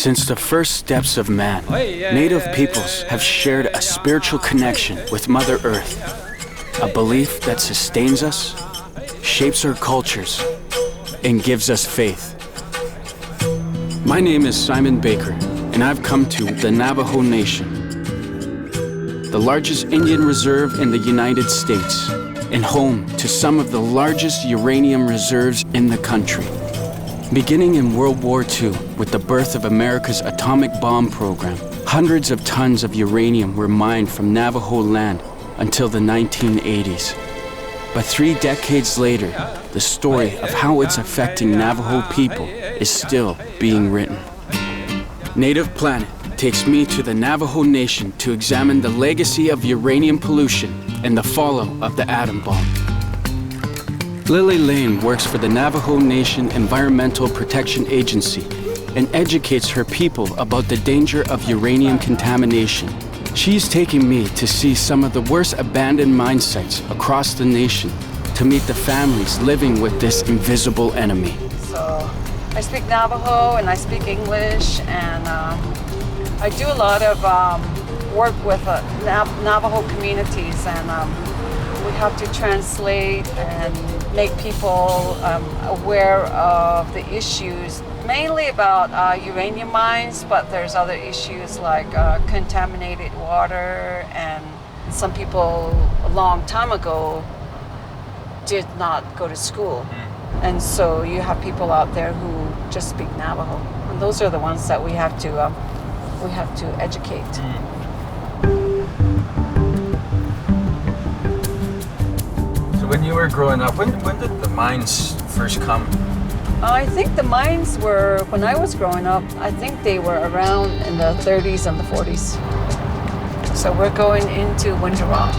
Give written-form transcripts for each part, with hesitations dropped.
Since the first steps of man, Native peoples have shared a spiritual connection with Mother Earth, a belief that sustains us, shapes our cultures, and gives us faith. My name is Simon Baker, and I've come to the Navajo Nation, the largest Indian reserve in the United States, and home to some of the largest uranium reserves in the country. Beginning in World War II, with the birth of America's atomic bomb program, hundreds of tons of uranium were mined from Navajo land until the 1980s. But 3 decades later, the story of how it's affecting Navajo people is still being written. Native Planet takes me to the Navajo Nation to examine the legacy of uranium pollution and the fallout of the atom bomb. Lily Lane works for the Navajo Nation Environmental Protection Agency and educates her people about the danger of uranium contamination. She's taking me to see some of the worst abandoned mine sites across the nation to meet the families living with this invisible enemy. So I speak Navajo and I speak English, and I do a lot of work with Navajo communities, and we have to translate and make people aware of the issues, mainly about uranium mines, but there's other issues like contaminated water, and some people a long time ago did not go to school. And so you have people out there who just speak Navajo, and those are the ones that we have to educate. When you were growing up, when did the mines first come? I think the mines were, when I was growing up, I think they were around in the 30s and the 40s. So we're going into Winter Rock.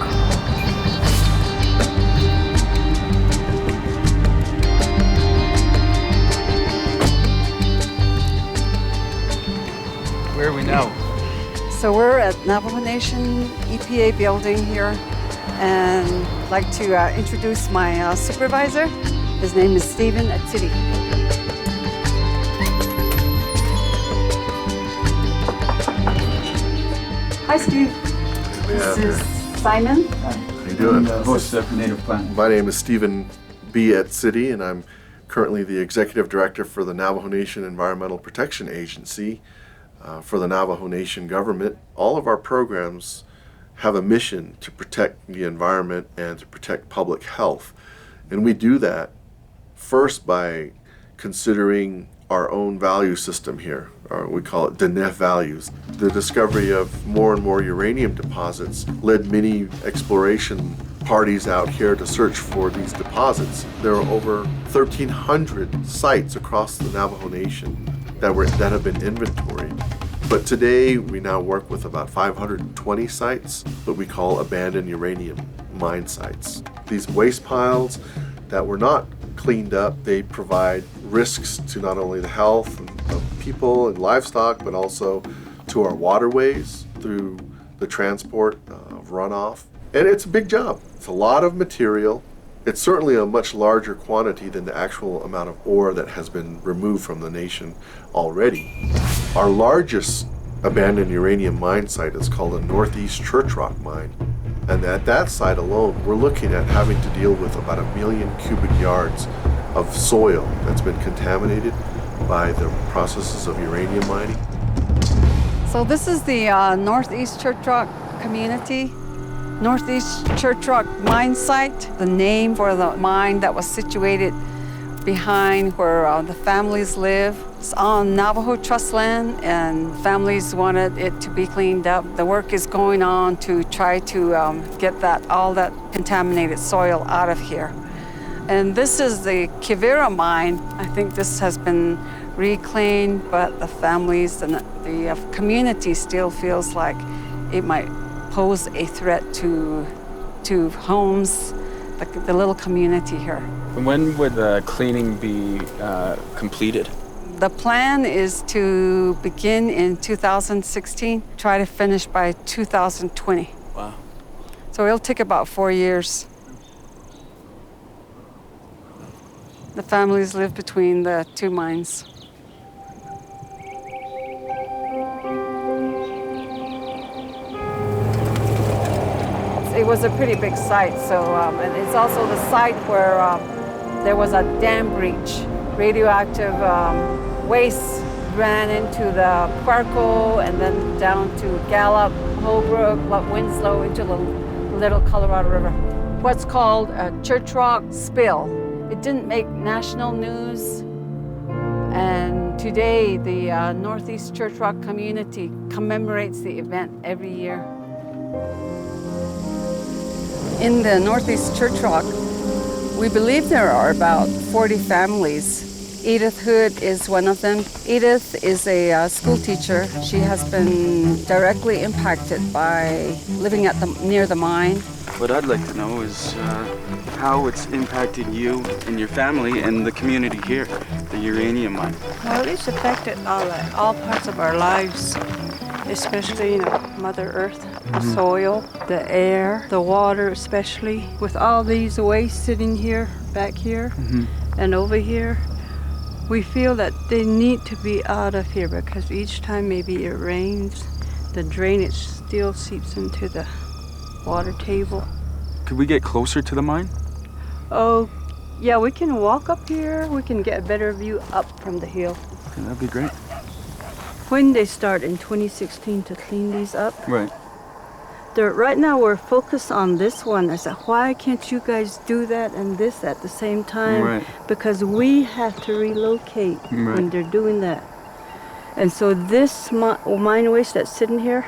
Where are we now? So we're at Navajo Nation EPA building here. And I'd like to introduce my supervisor. His name is Stephen Atsidi. Hi, Steve. This is Simon. Hi. How you doing? Host of Native Planet. My name is Stephen B. Atsidi, and I'm currently the Executive Director for the Navajo Nation Environmental Protection Agency for the Navajo Nation government. All of our programs have a mission to protect the environment and to protect public health. And we do that first by considering our own value system here, or we call it DNEF values. The discovery of more and more uranium deposits led many exploration parties out here to search for these deposits. There are over 1,300 sites across the Navajo Nation that have been inventoried. But today, we now work with about 520 sites that we call abandoned uranium mine sites. These waste piles that were not cleaned up, they provide risks to not only the health of people and livestock, but also to our waterways through the transport of runoff. And it's a big job. It's a lot of material. It's certainly a much larger quantity than the actual amount of ore that has been removed from the nation already. Our largest abandoned uranium mine site is called the Northeast Church Rock Mine. And at that site alone, we're looking at having to deal with about 1 million cubic yards of soil that's been contaminated by the processes of uranium mining. So this is the Northeast Church Rock community. Northeast Church Rock mine site, the name for the mine that was situated behind where the families live. It's on Navajo Trust land, and families wanted it to be cleaned up. The work is going on to try to get all that contaminated soil out of here. And this is the Kivira mine. I think this has been reclaimed, but the families and the community still feels like it might pose a threat to homes, the little community here. When would the cleaning be completed? The plan is to begin in 2016, try to finish by 2020. Wow. So it'll take about 4 years. The families live between the two mines. it was a pretty big site. So, and it's also the site where there was a dam breach. Radioactive waste ran into the Puerco and then down to Gallup, Holbrook, Winslow, into the Little Colorado River. What's called a Church Rock spill. It didn't make national news. And today, the Northeast Church Rock community commemorates the event every year. In the Northeast Church Rock, we believe there are about 40 families. Edith Hood is one of them. Edith is a school teacher. She has been directly impacted by living near the mine. What I'd like to know is how it's impacted you and your family and the community here, the uranium mine. Well, it's affected all parts of our lives, especially Mother Earth, the soil, the air, the water especially. With all these waste sitting here, back here, and over here, we feel that they need to be out of here because each time maybe it rains, the drainage still seeps into the water table. Could we get closer to the mine? Oh, yeah, we can walk up here. We can get a better view up from the hill. Okay, that'd be great. When they start in 2016 to clean these up, Right. Right now we're focused on this one. I said, why can't you guys do that and this at the same time? Right. Because we have to relocate when they're doing that. And so this mine waste that's sitting here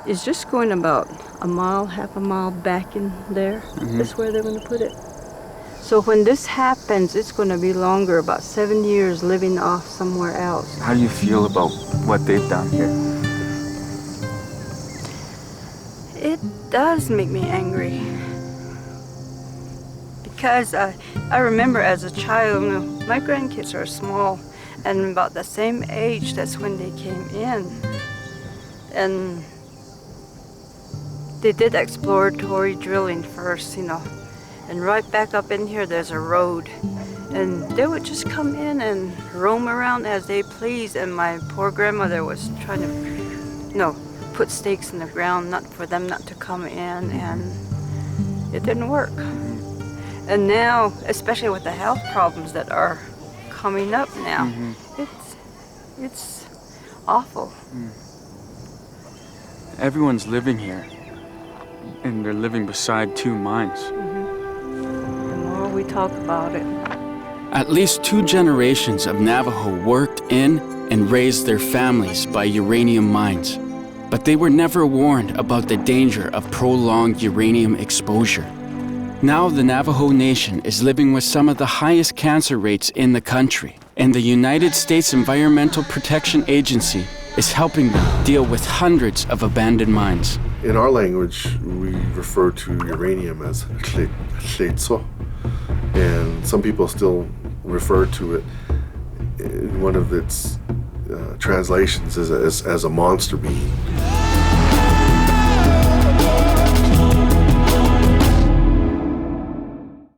is just going about a mile, half a mile back in there. That's where they're going to put it. So when this happens, it's going to be longer, about 7 years living off somewhere else. How do you feel about what they've done here? It does make me angry. Because I remember as a child, my grandkids are small, and about the same age, that's when they came in. And they did exploratory drilling first, and right back up in here there's a road. And they would just come in and roam around as they please, and my poor grandmother was trying to, put stakes in the ground for them not to come in, and it didn't work. And now, especially with the health problems that are coming up now, it's awful. Everyone's living here, and they're living beside two mines. The more we talk about it. At least 2 generations of Navajo worked in and raised their families by uranium mines. But they were never warned about the danger of prolonged uranium exposure. Now the Navajo Nation is living with some of the highest cancer rates in the country, and the United States Environmental Protection Agency is helping them deal with hundreds of abandoned mines. In our language, we refer to uranium as tletso, and some people still refer to it in one of its translations as a monster bean.